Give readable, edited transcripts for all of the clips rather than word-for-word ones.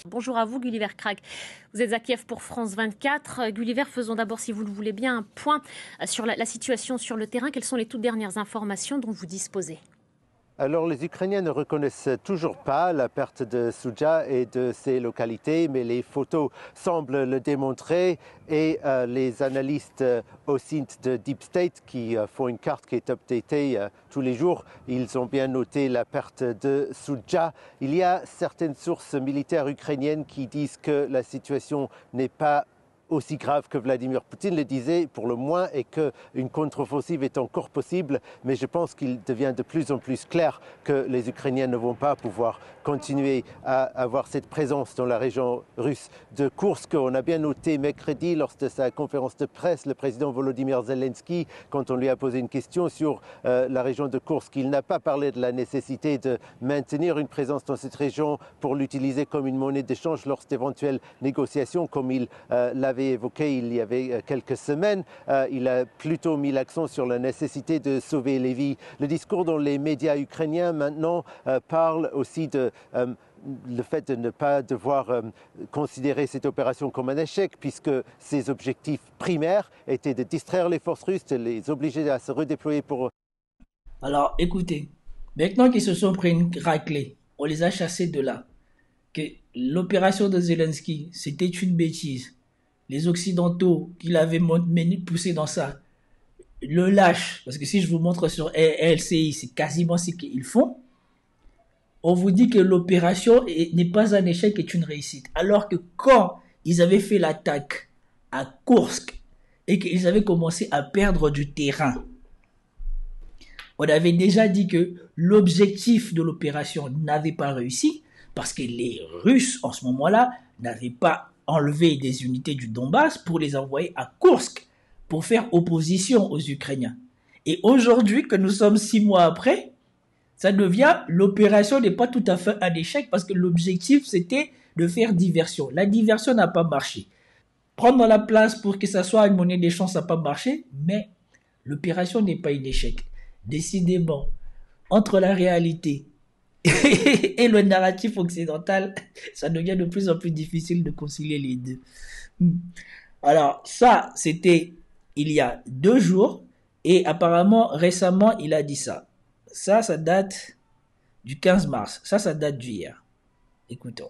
Bonjour à vous, Gulliver Krag. Vous êtes à Kiev pour France 24. Gulliver, faisons d'abord, si vous le voulez bien, un point sur la situation sur le terrain. Quelles sont les toutes dernières informations dont vous disposez ? Alors les Ukrainiens ne reconnaissent toujours pas la perte de Soudzha et de ses localités, mais les photos semblent le démontrer et les analystes au site de Deep State qui font une carte qui est updatée tous les jours, ils ont bien noté la perte de Soudzha. Il y a certaines sources militaires ukrainiennes qui disent que la situation n'est pas aussi grave que Vladimir Poutine le disait pour le moins et qu'une contre-offensive est encore possible. Mais je pense qu'il devient de plus en plus clair que les Ukrainiens ne vont pas pouvoir continuer à avoir cette présence dans la région russe de Koursk. On a bien noté mercredi lors de sa conférence de presse, le président Volodymyr Zelensky, quand on lui a posé une question sur la région de Koursk, il n'a pas parlé de la nécessité de maintenir une présence dans cette région pour l'utiliser comme une monnaie d'échange lors d'éventuelles négociations comme il l'avait évoqué il y avait quelques semaines. Il a plutôt mis l'accent sur la nécessité de sauver les vies. Le discours dans les médias ukrainiens maintenant parle aussi de le fait de ne pas devoir considérer cette opération comme un échec puisque ses objectifs primaires étaient de distraire les forces russes, de les obliger à se redéployer pour... Alors écoutez, maintenant qu'ils se sont pris une raclée, on les a chassés de là, que l'opération de Zelensky, c'était une bêtise. Les Occidentaux qui l'avaient poussé dans ça, le lâchent, parce que si je vous montre sur LCI, c'est quasiment ce qu'ils font. On vous dit que l'opération n'est pas un échec, est une réussite. Alors que quand ils avaient fait l'attaque à Koursk et qu'ils avaient commencé à perdre du terrain, on avait déjà dit que l'objectif de l'opération n'avait pas réussi parce que les Russes, en ce moment-là, n'avaient pas enlevé des unités du Donbass pour les envoyer à Koursk pour faire opposition aux Ukrainiens. Et aujourd'hui, que nous sommes 6 mois après, ça devient, l'opération n'est pas tout à fait un échec parce que l'objectif, c'était de faire diversion. La diversion n'a pas marché. Prendre la place pour que ça soit une monnaie d'échange, ça n'a pas marché, mais l'opération n'est pas un échec. Décidément, entre la réalité et le narratif occidental, ça devient de plus en plus difficile de concilier les deux. Alors, ça, c'était il y a 2 jours, et apparemment, récemment, il a dit ça. Ça date du 15 mars. Ça date d'hier. Écoutons.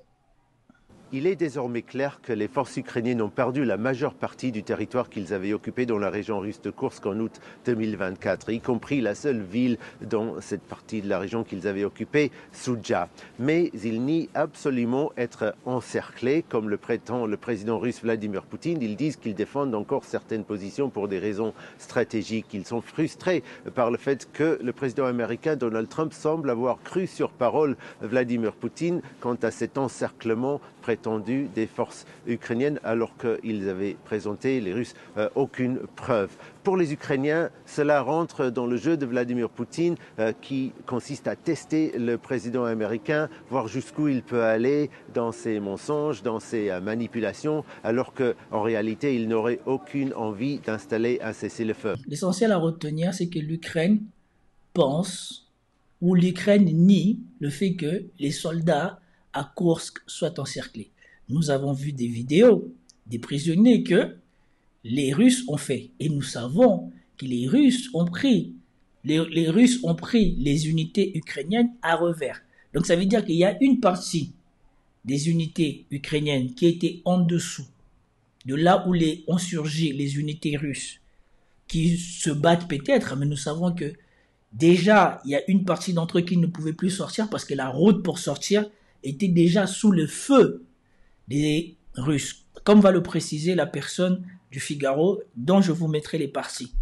Il est désormais clair que les forces ukrainiennes ont perdu la majeure partie du territoire qu'ils avaient occupé dans la région russe de Koursk en août 2024, y compris la seule ville dans cette partie de la région qu'ils avaient occupée, Soudzha. Mais ils nient absolument être encerclés, comme le prétend le président russe Vladimir Poutine. Ils disent qu'ils défendent encore certaines positions pour des raisons stratégiques. Ils sont frustrés par le fait que le président américain Donald Trump semble avoir cru sur parole Vladimir Poutine quant à cet encerclement prétendu des forces ukrainiennes alors qu'ils avaient présenté, les Russes, aucune preuve. Pour les Ukrainiens, cela rentre dans le jeu de Vladimir Poutine qui consiste à tester le président américain, voir jusqu'où il peut aller dans ses mensonges, dans ses manipulations, alors qu'en réalité, il n'aurait aucune envie d'installer un cessez-le-feu. L'essentiel à retenir, c'est que l'Ukraine pense ou l'Ukraine nie le fait que les soldats à Koursk soient encerclés. Nous avons vu des vidéos des prisonniers que les Russes ont fait. Et nous savons que les Russes ont pris les unités ukrainiennes à revers. Donc ça veut dire qu'il y a une partie des unités ukrainiennes qui étaient en dessous de là où ont surgi les unités russes qui se battent peut-être, mais nous savons que déjà, il y a une partie d'entre eux qui ne pouvaient plus sortir parce que la route pour sortir était déjà sous le feu des Russes, comme va le préciser la personne du Figaro, dont je vous mettrai les parties.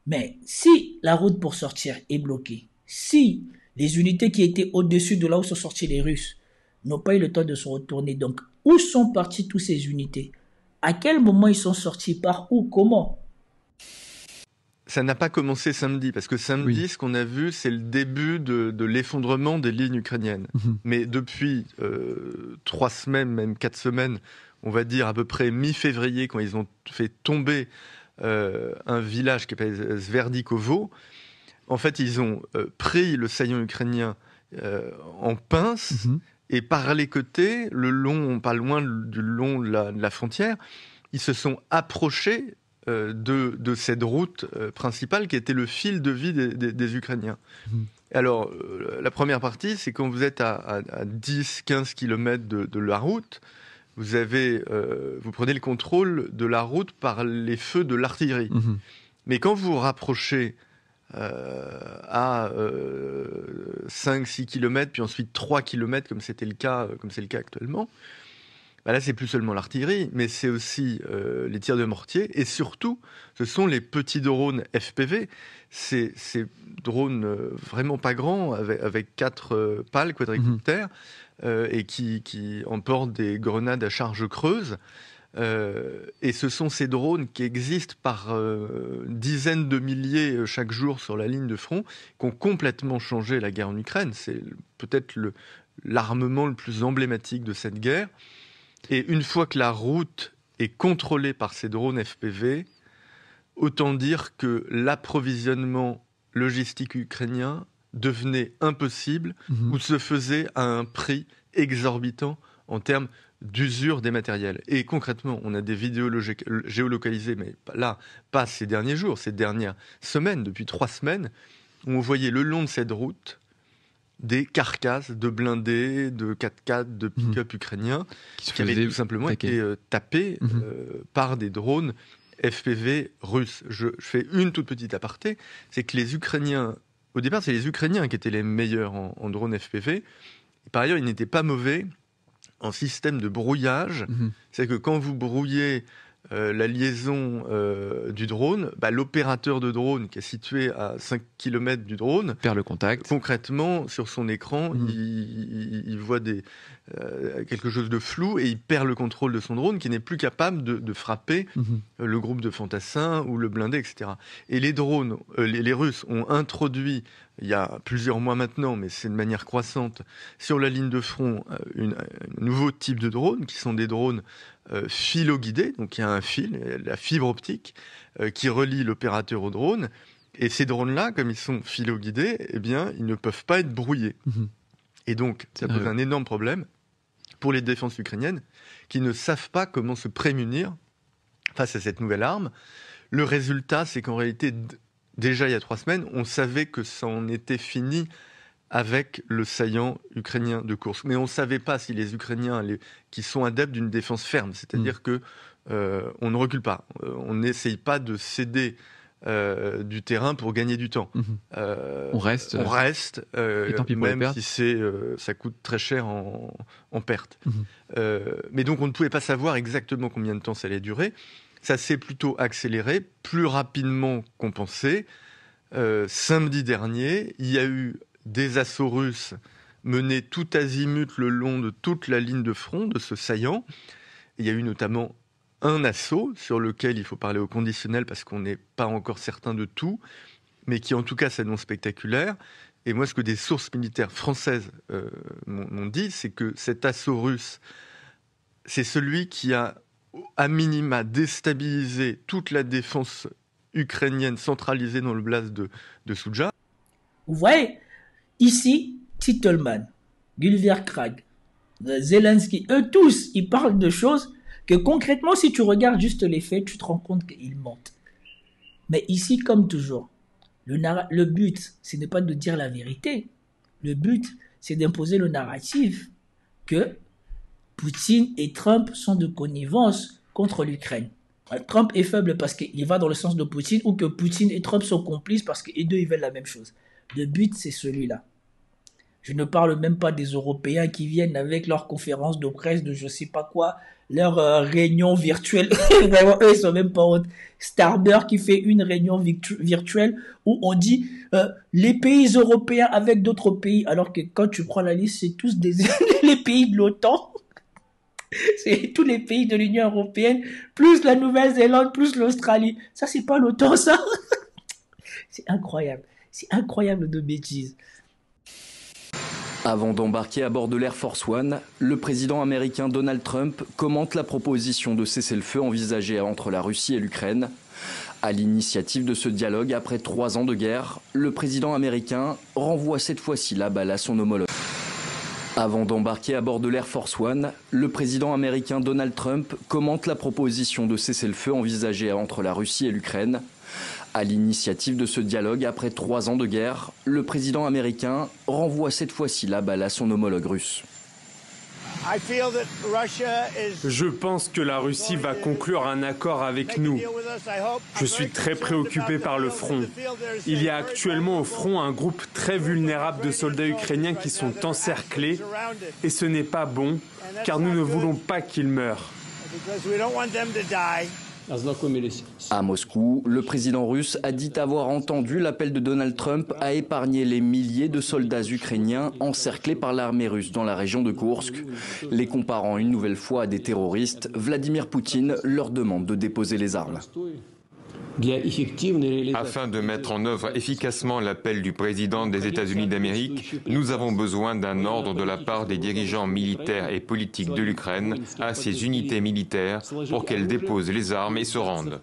Mais si la route pour sortir est bloquée, si les unités qui étaient au-dessus de là où sont sortis les Russes n'ont pas eu le temps de se retourner, donc où sont parties toutes ces unités? À quel moment ils sont sortis? Par où? Comment? Ça n'a pas commencé samedi, parce que samedi, ce qu'on a vu, c'est le début de l'effondrement des lignes ukrainiennes. Mais depuis 3 semaines, même 4 semaines, on va dire à peu près mi-février, quand ils ont fait tomber un village qui s'appelle Sverdikovo, en fait, ils ont pris le saillant ukrainien en pince Et par les côtés, pas loin du long de la frontière, ils se sont approchés de cette route principale qui était le fil de vie des Ukrainiens. Alors, la première partie, c'est quand vous êtes à 10-15 km de la route, vous prenez le contrôle de la route par les feux de l'artillerie. Mais quand vous vous rapprochez à 5-6 km, puis ensuite 3 km, comme c'est le cas actuellement, là, c'est plus seulement l'artillerie, mais c'est aussi les tirs de mortier. Et surtout, ce sont les petits drones FPV. Ces drones vraiment pas grands, avec 4 pales quadricoptères, et qui emportent des grenades à charge creuse. Et ce sont ces drones qui existent par dizaines de milliers chaque jour sur la ligne de front, qui ont complètement changé la guerre en Ukraine. C'est peut-être l'armement le plus emblématique de cette guerre. Et une fois que la route est contrôlée par ces drones FPV, autant dire que l'approvisionnement logistique ukrainien devenait impossible ou se faisait à un prix exorbitant en termes d'usure des matériels. Et concrètement, on a des vidéos géolocalisées, mais là, pas ces derniers jours, ces dernières semaines, depuis 3 semaines, où on voyait le long de cette route des carcasses de blindés, de 4x4, de pick-up ukrainiens qui avaient tout simplement été tapés par des drones FPV russes. Je fais une toute petite aparté, c'est que les Ukrainiens, au départ, c'est les Ukrainiens qui étaient les meilleurs en drones FPV. Et par ailleurs, ils n'étaient pas mauvais en système de brouillage. C'est-à-dire que quand vous brouillez la liaison du drone, l'opérateur de drone qui est situé à 5 km du drone perd le contact. Concrètement, sur son écran, il voit quelque chose de flou et il perd le contrôle de son drone qui n'est plus capable de frapper le groupe de fantassins ou le blindé, etc. Et les drones, les Russes ont introduit, il y a plusieurs mois maintenant, mais c'est de manière croissante, sur la ligne de front, un nouveau type de drone qui sont des drones philo-guidés. Donc il y a un fil, la fibre optique, qui relie l'opérateur au drone. Et ces drones-là, comme ils sont philo-guidés, eh bien, ils ne peuvent pas être brouillés. Et donc, ça pose un énorme problème pour les défenses ukrainiennes qui ne savent pas comment se prémunir face à cette nouvelle arme. Le résultat, c'est qu'en réalité, déjà il y a 3 semaines, on savait que ça en était fini avec le saillant ukrainien de Koursk. Mais on ne savait pas si les Ukrainiens, qui sont adeptes d'une défense ferme, c'est-à-dire que on ne recule pas, on n'essaye pas de céder du terrain pour gagner du temps. On reste. Et tant pis pour même si ça coûte très cher en perte. Mais donc on ne pouvait pas savoir exactement combien de temps ça allait durer. Ça s'est plutôt accéléré, plus rapidement qu'on pensait. Samedi dernier, il y a eu des assauts russes menés tout azimut le long de toute la ligne de front de ce saillant. Il y a eu notamment un assaut sur lequel il faut parler au conditionnel parce qu'on n'est pas encore certain de tout, mais qui en tout cas s'annonce spectaculaire. Et moi, ce que des sources militaires françaises m'ont dit, c'est que cet assaut russe, c'est celui qui a à minima déstabilisé toute la défense ukrainienne centralisée dans le blast de Souja. Vous voyez, ici, Titelman, Gulliver Krag, Zelensky, eux tous, ils parlent de choses que concrètement, si tu regardes juste les faits, tu te rends compte qu'ils mentent. Mais ici, comme toujours, le but, ce n'est pas de dire la vérité. Le but, c'est d'imposer le narratif que Poutine et Trump sont de connivence contre l'Ukraine. Trump est faible parce qu'il va dans le sens de Poutine, ou que Poutine et Trump sont complices parce que les deux ils veulent la même chose. Le but, c'est celui-là. Je ne parle même pas des Européens qui viennent avec leurs conférences de presse, de je sais pas quoi, leurs réunions virtuelles. Vraiment, eux, ils sont même pas honte. Starmer qui fait une réunion virtuelle où on dit les pays européens avec d'autres pays, alors que quand tu prends la liste, c'est tous les pays de l'OTAN. C'est tous les pays de l'Union européenne, plus la Nouvelle-Zélande, plus l'Australie. Ça, c'est pas l'OTAN, ça. C'est incroyable. C'est incroyable de bêtises. Avant d'embarquer à bord de l'Air Force One, le président américain Donald Trump commente la proposition de cessez-le-feu envisagée entre la Russie et l'Ukraine. À l'initiative de ce dialogue, après 3 ans de guerre, le président américain renvoie cette fois-ci la balle à son homologue. Avant d'embarquer à bord de l'Air Force One, le président américain Donald Trump commente la proposition de cessez-le-feu envisagée entre la Russie et l'Ukraine. À l'initiative de ce dialogue, après 3 ans de guerre, le président américain renvoie cette fois-ci la balle à son homologue russe. Je pense que la Russie va conclure un accord avec nous. Je suis très préoccupé par le front. Il y a actuellement au front un groupe très vulnérable de soldats ukrainiens qui sont encerclés et ce n'est pas bon car nous ne voulons pas qu'ils meurent. À Moscou, le président russe a dit avoir entendu l'appel de Donald Trump à épargner les milliers de soldats ukrainiens encerclés par l'armée russe dans la région de Koursk. Les comparant une nouvelle fois à des terroristes, Vladimir Poutine leur demande de déposer les armes. Afin de mettre en œuvre efficacement l'appel du président des États-Unis d'Amérique, nous avons besoin d'un ordre de la part des dirigeants militaires et politiques de l'Ukraine à ces unités militaires pour qu'elles déposent les armes et se rendent.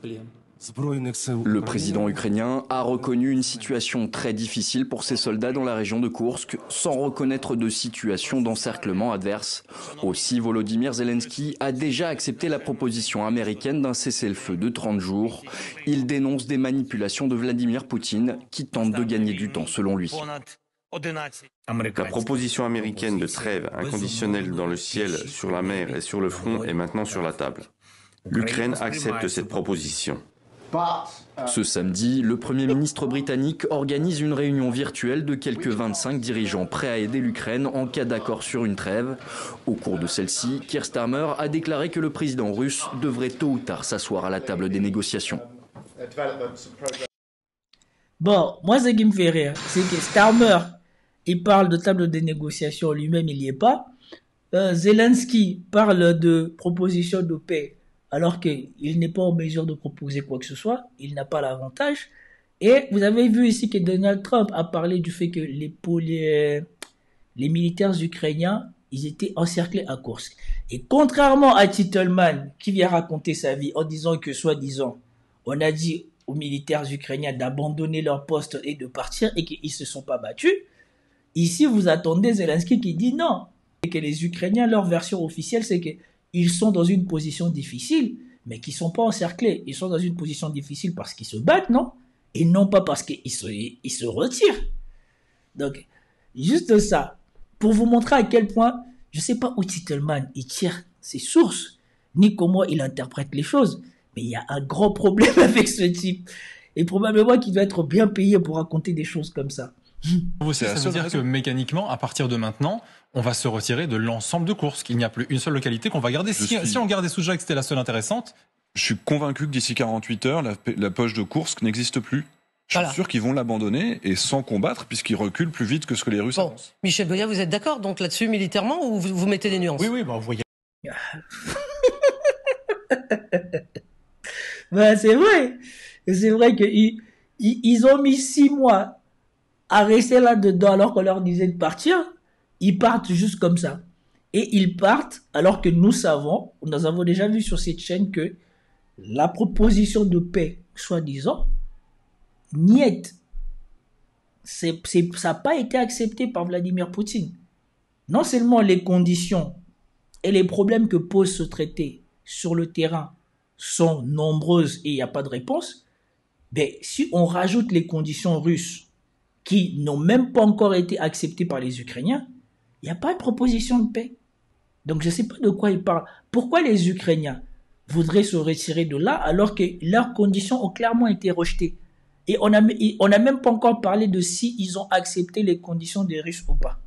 Le président ukrainien a reconnu une situation très difficile pour ses soldats dans la région de Koursk, sans reconnaître de situation d'encerclement adverse. Aussi, Volodymyr Zelensky a déjà accepté la proposition américaine d'un cessez-le-feu de 30 jours. Il dénonce des manipulations de Vladimir Poutine qui tente de gagner du temps selon lui. La proposition américaine de trêve inconditionnelle dans le ciel, sur la mer et sur le front est maintenant sur la table. L'Ukraine accepte cette proposition. Ce samedi, le Premier ministre britannique organise une réunion virtuelle de quelques 25 dirigeants prêts à aider l'Ukraine en cas d'accord sur une trêve. Au cours de celle-ci, Keir Starmer a déclaré que le président russe devrait tôt ou tard s'asseoir à la table des négociations. Bon, moi ce qui me fait rire, c'est que Starmer, il parle de table des négociations, lui-même il n'y est pas. Zelensky parle de proposition de paix, alors qu'il n'est pas en mesure de proposer quoi que ce soit, il n'a pas l'avantage. Et vous avez vu ici que Donald Trump a parlé du fait que les militaires ukrainiens, ils étaient encerclés à Koursk. Et contrairement à Titelman, qui vient raconter sa vie en disant que, soi-disant, on a dit aux militaires ukrainiens d'abandonner leur poste et de partir et qu'ils ne se sont pas battus, ici vous attendez Zelensky qui dit non. Et que les Ukrainiens, leur version officielle, c'est que ils sont dans une position difficile, mais qui ne sont pas encerclés. Ils sont dans une position difficile parce qu'ils se battent, non? Et non pas parce qu'ils se retirent. Donc, juste ça. Pour vous montrer à quel point, je ne sais pas où Titelman il tire ses sources, ni comment il interprète les choses, mais il y a un gros problème avec ce type. Et probablement qu'il doit être bien payé pour raconter des choses comme ça. Ça veut dire que mécaniquement, à partir de maintenant, on va se retirer de l'ensemble de Koursk. Il n'y a plus une seule localité qu'on va garder. Si on gardait Souja, que c'était la seule intéressante. Je suis convaincu que d'ici 48 heures, la poche de Koursk n'existe plus. Je suis sûr qu'ils vont l'abandonner et sans combattre, puisqu'ils reculent plus vite que ce que les Russes avancent. Michel Goya, vous êtes d'accord donc là-dessus militairement ou vous mettez des nuances? Oui, vous voyez. C'est vrai. C'est vrai qu'ils ont mis 6 mois à rester là-dedans alors qu'on leur disait de partir. Ils partent juste comme ça. Et ils partent alors que nous avons déjà vu sur cette chaîne que la proposition de paix, soi-disant, niet. Ça n'a pas été accepté par Vladimir Poutine. Non seulement les conditions et les problèmes que pose ce traité sur le terrain sont nombreuses et il n'y a pas de réponse, mais si on rajoute les conditions russes qui n'ont même pas encore été acceptées par les Ukrainiens, il n'y a pas de proposition de paix. Donc je ne sais pas de quoi ils parlent. Pourquoi les Ukrainiens voudraient se retirer de là alors que leurs conditions ont clairement été rejetées? Et on n'a même pas encore parlé de si ils ont accepté les conditions des Russes ou pas.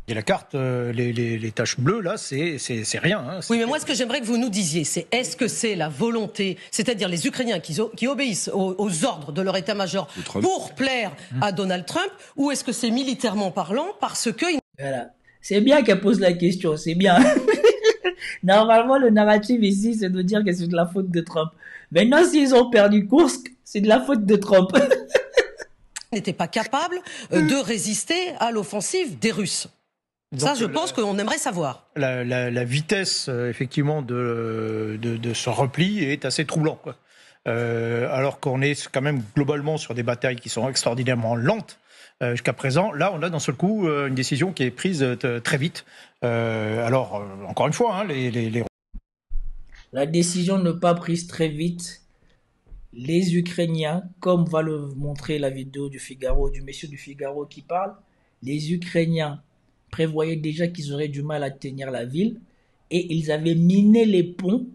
Et la carte, les taches bleues, là, c'est rien. Hein, oui, mais moi, ce que j'aimerais que vous nous disiez, c'est est-ce que c'est la volonté, c'est-à-dire les Ukrainiens qui obéissent aux ordres de leur état-major pour plaire à Donald Trump, ou est-ce que c'est militairement parlant parce que... Voilà. C'est bien qu'elle pose la question, c'est bien. Normalement, le narratif ici, c'est de dire que c'est de la faute de Trump. Maintenant, s'ils ont perdu Koursk, c'est de la faute de Trump. N'était pas capable de résister à l'offensive des Russes. Ça, je pense qu'on aimerait savoir. La vitesse, effectivement, de ce repli est assez troublant, quoi. Alors qu'on est quand même globalement sur des batailles qui sont extraordinairement lentes. jusqu'à présent. Là, on a d'un seul coup une décision qui est prise très vite. Alors, encore une fois, La décision n'est pas prise très vite. Les Ukrainiens, comme va le montrer la vidéo du Figaro, du monsieur du Figaro qui parle, les Ukrainiens prévoyaient déjà qu'ils auraient du mal à tenir la ville et ils avaient miné les ponts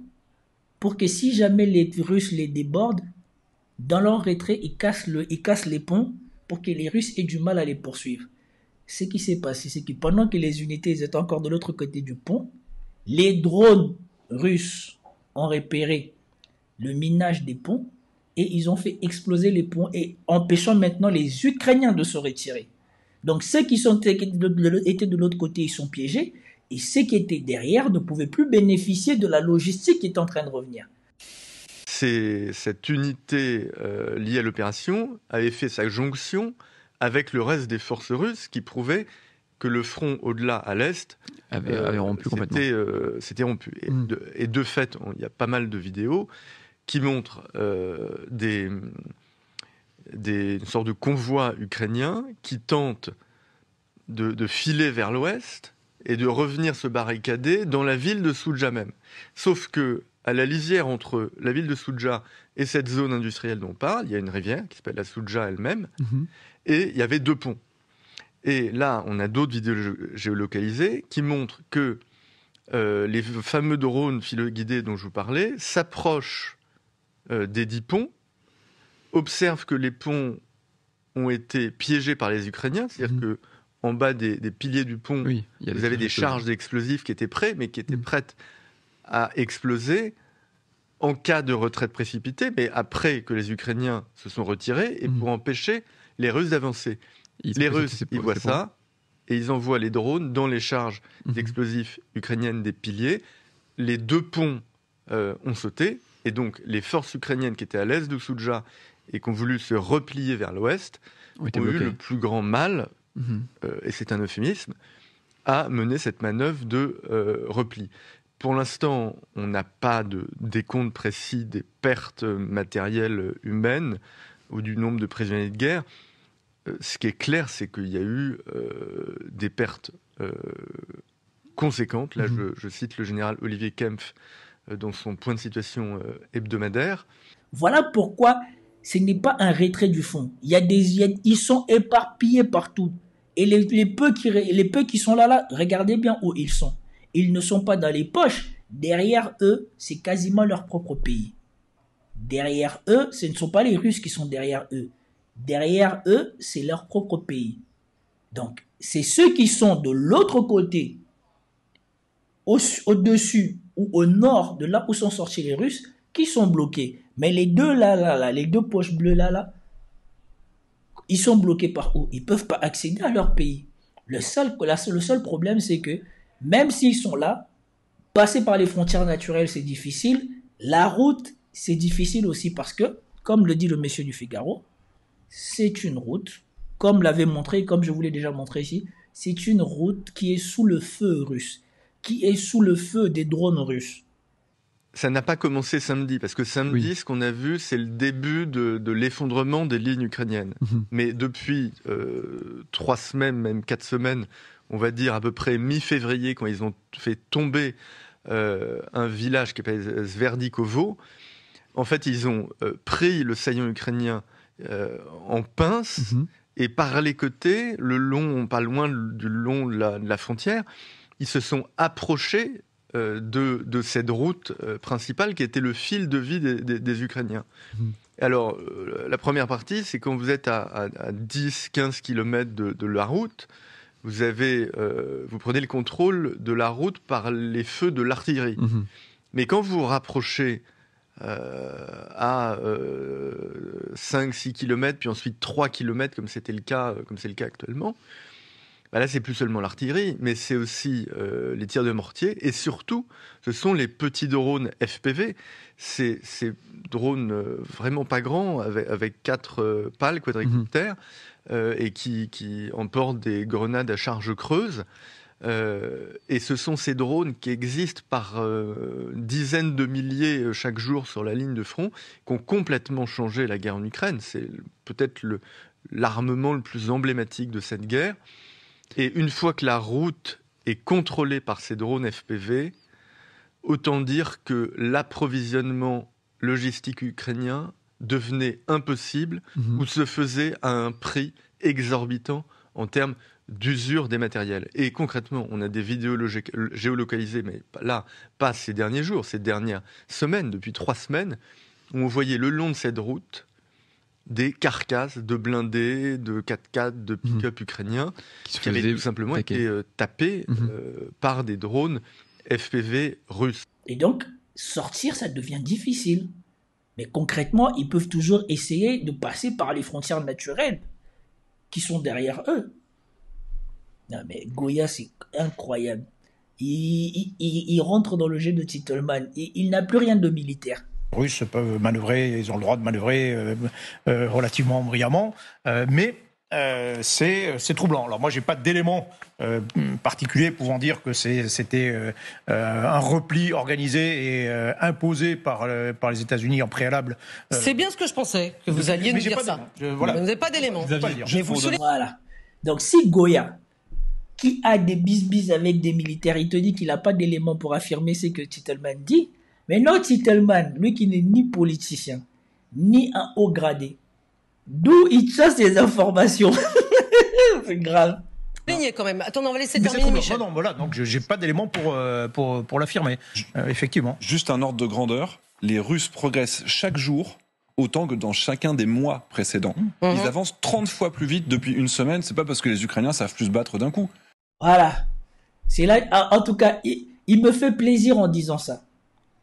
pour que si jamais les Russes les débordent, dans leur retrait, ils cassent les ponts pour que les Russes aient du mal à les poursuivre. Ce qui s'est passé, c'est que pendant que les unités étaient encore de l'autre côté du pont, les drones russes ont repéré le minage des ponts et ils ont fait exploser les ponts et empêchant maintenant les Ukrainiens de se retirer. Donc ceux qui étaient de l'autre côté, ils sont piégés et ceux qui étaient derrière ne pouvaient plus bénéficier de la logistique qui est en train de revenir. Cette unité liée à l'opération avait fait sa jonction avec le reste des forces russes qui prouvait que le front au-delà, à l'est, avait rompu complètement. C'était rompu. Et de fait, il y a pas mal de vidéos qui montrent une sorte de convoi ukrainien qui tente de filer vers l'ouest et de revenir se barricader dans la ville de Soudja même. Sauf que à la lisière entre la ville de Soudja et cette zone industrielle dont on parle, il y a une rivière qui s'appelle la Soudja elle-même, et il y avait 2 ponts. Et là, on a d'autres vidéos géolocalisées qui montrent que les fameux drones filoguidés dont je vous parlais s'approchent des 10 ponts, observent que les ponts ont été piégés par les Ukrainiens, c'est-à-dire que en bas des piliers du pont, vous avez des charges d'explosifs qui étaient prêts, mais qui étaient prêtes à exploser en cas de retraite précipitée, mais après que les Ukrainiens se sont retirés et pour empêcher les Russes d'avancer. Les Russes, ils voient ça et ils envoient les drones dans les charges d'explosifs ukrainiennes des piliers. Les 2 ponts ont sauté et donc les forces ukrainiennes qui étaient à l'est de Soudja et qui ont voulu se replier vers l'ouest ont eu le plus grand mal, et c'est un euphémisme, à mener cette manœuvre de repli. Pour l'instant, on n'a pas de décompte précis des pertes matérielles humaines ou du nombre de prisonniers de guerre. Ce qui est clair, c'est qu'il y a eu des pertes conséquentes. Là, je cite le général Olivier Kempf dans son point de situation hebdomadaire. Voilà pourquoi ce n'est pas un retrait du front. Ils sont éparpillés partout. Et les peu qui sont là, regardez bien où ils sont. Ils ne sont pas dans les poches. Derrière eux, c'est quasiment leur propre pays. Derrière eux, ce ne sont pas les Russes qui sont derrière eux. Derrière eux, c'est leur propre pays. Donc, c'est ceux qui sont de l'autre côté, au-dessus ou au nord de là où sont sortis les Russes, qui sont bloqués. Mais les deux les 2 poches bleues là, ils sont bloqués par où? Ils ne peuvent pas accéder à leur pays. Le seul problème, c'est que même s'ils sont là, passer par les frontières naturelles, c'est difficile. La route, c'est difficile aussi parce que, comme le dit le monsieur du Figaro, c'est une route, comme l'avait montré, comme je vous l'ai déjà montré ici, c'est une route qui est sous le feu russe, qui est sous le feu des drones russes. Ça n'a pas commencé samedi, parce que samedi, ce qu'on a vu, c'est le début de l'effondrement des lignes ukrainiennes. Mais depuis 3 semaines, même 4 semaines, on va dire à peu près mi-février, quand ils ont fait tomber un village qui s'appelle Sverdikovo, en fait, ils ont pris le saillant ukrainien en pince et par les côtés, pas loin du long de la frontière, ils se sont approchés de cette route principale qui était le fil de vie des Ukrainiens. Alors, la première partie, c'est quand vous êtes à 10-15 km de la route, vous prenez le contrôle de la route par les feux de l'artillerie. Mais quand vous vous rapprochez à 5-6 km, puis ensuite 3 km, comme c'est le cas actuellement, là, c'est plus seulement l'artillerie, mais c'est aussi les tirs de mortier, et surtout, ce sont les petits drones FPV, ces drones vraiment pas grands, avec 4 pales quadricoptères, et qui emportent des grenades à charge creuse. Et ce sont ces drones qui existent par dizaines de milliers chaque jour sur la ligne de front, qui ont complètement changé la guerre en Ukraine. C'est peut-être l'armement le plus emblématique de cette guerre. Et une fois que la route est contrôlée par ces drones FPV, autant dire que l'approvisionnement logistique ukrainien devenait impossible ou se faisait à un prix exorbitant en termes d'usure des matériels. Et concrètement, on a des vidéos géolocalisées, mais là, pas ces derniers jours, ces dernières semaines, depuis 3 semaines, où on voyait le long de cette route des carcasses de blindés, de 4x4, de pick-up ukrainiens qui avaient tout simplement été tapés par des drones FPV russes. Et donc, sortir, ça devient difficile. Mais concrètement, ils peuvent toujours essayer de passer par les frontières naturelles qui sont derrière eux. Non, mais Goya, c'est incroyable. Il rentre dans le jeu de Titelman. Il n'a plus rien de militaire. Les Russes peuvent manœuvrer, ils ont le droit de manœuvrer relativement brillamment, mais c'est troublant. Alors moi, j'ai pas d'éléments particuliers pouvant dire que c'était un repli organisé et imposé par les États-Unis en préalable. C'est bien ce que je pensais, que vous alliez nous dire ça. Voilà. Vous n'avez pas d'éléments. Voilà. Donc si Goya, qui a des bis avec des militaires, il te dit qu'il n'a pas d'éléments pour affirmer ce que Titelman dit, mais non, Titelman, lui qui n'est ni politicien, ni un haut gradé, d'où il chasse ces informations. C'est grave. Quand même. Attends, on va laisser terminer Michel. Non, voilà, donc j'ai pas d'éléments pour l'affirmer, effectivement. Juste un ordre de grandeur, les Russes progressent chaque jour autant que dans chacun des mois précédents. Ils avancent 30 fois plus vite depuis une semaine, c'est pas parce que les Ukrainiens savent plus se battre d'un coup. Voilà. C'est là, en tout cas, il me fait plaisir en disant ça.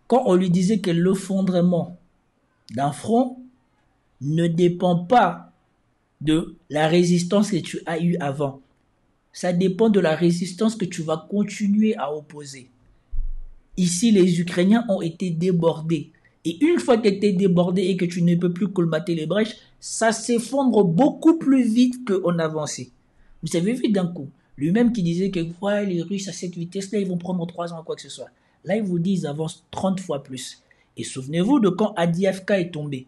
Quand on lui disait que l'effondrement d'un front ne dépend pas de la résistance que tu as eue avant. Ça dépend de la résistance que tu vas continuer à opposer. Ici, les Ukrainiens ont été débordés. Et une fois que tu es débordé et que tu ne peux plus colmater les brèches, ça s'effondre beaucoup plus vite qu'on avançait. Vous avez vu d'un coup, lui-même qui disait que ouais, les Russes à cette vitesse-là, ils vont prendre 3 ans ou quoi que ce soit. Là, ils vous disent qu'ils avancent 30 fois plus. Et souvenez-vous de quand Avdiivka est tombé.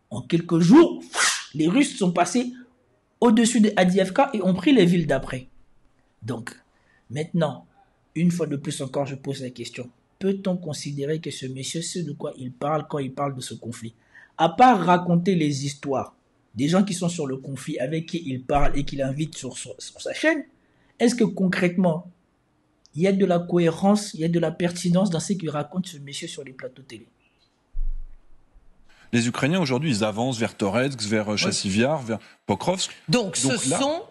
En quelques jours, les Russes sont passés au-dessus de Avdiivka et ont pris les villes d'après. Donc, maintenant, une fois de plus encore, je pose la question. Peut-on considérer que ce monsieur sait de quoi il parle quand il parle de ce conflit? À part raconter les histoires des gens qui sont sur le conflit, avec qui il parle et qu'il invite sur sa chaîne, est-ce que concrètement, il y a de la cohérence, il y a de la pertinence dans ce qu'il raconte ce monsieur sur les plateaux télé? Les Ukrainiens, aujourd'hui, ils avancent vers Toretsk, vers Chassiviar, vers Pokrovsk. Donc ce là, sont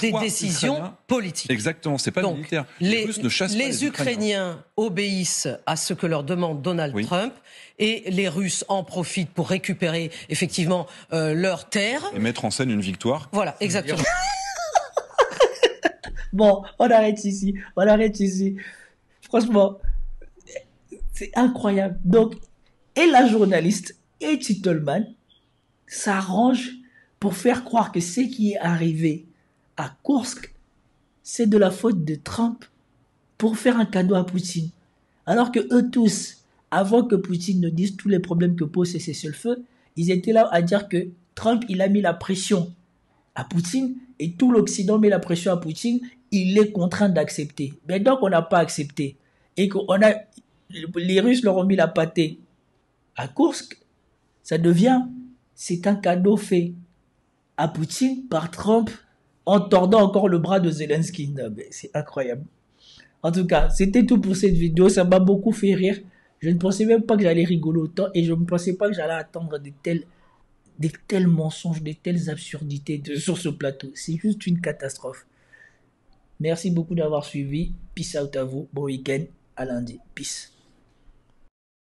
des décisions politiques. Exactement, c'est pas militaire. Les Russes ne chassent pas les Ukrainiens obéissent à ce que leur demande Donald Trump, et les Russes en profitent pour récupérer effectivement leurs terres. Et mettre en scène une victoire. Voilà, exactement. Bon, on arrête ici. Franchement, c'est incroyable. Donc, et la journaliste et Titelman s'arrangent pour faire croire que ce qui est arrivé à Koursk, c'est de la faute de Trump pour faire un cadeau à Poutine. Alors que eux tous, avant que Poutine ne dise tous les problèmes que pose ce cessez-le-feu, ils étaient là à dire que Trump, il a mis la pression à Poutine et tout l'Occident met la pression à Poutine, il est contraint d'accepter. Mais donc on n'a pas accepté et les Russes leur ont mis la pâtée à Koursk, ça devient, c'est un cadeau fait à Poutine par Trump en tordant encore le bras de Zelensky. Non, mais c'est incroyable. En tout cas, c'était tout pour cette vidéo. Ça m'a beaucoup fait rire. Je ne pensais même pas que j'allais rigoler autant et je ne pensais pas que j'allais attendre des tels mensonges, de telles absurdités sur ce plateau. C'est juste une catastrophe. Merci beaucoup d'avoir suivi. Peace out à vous. Bon week-end. À lundi. Peace.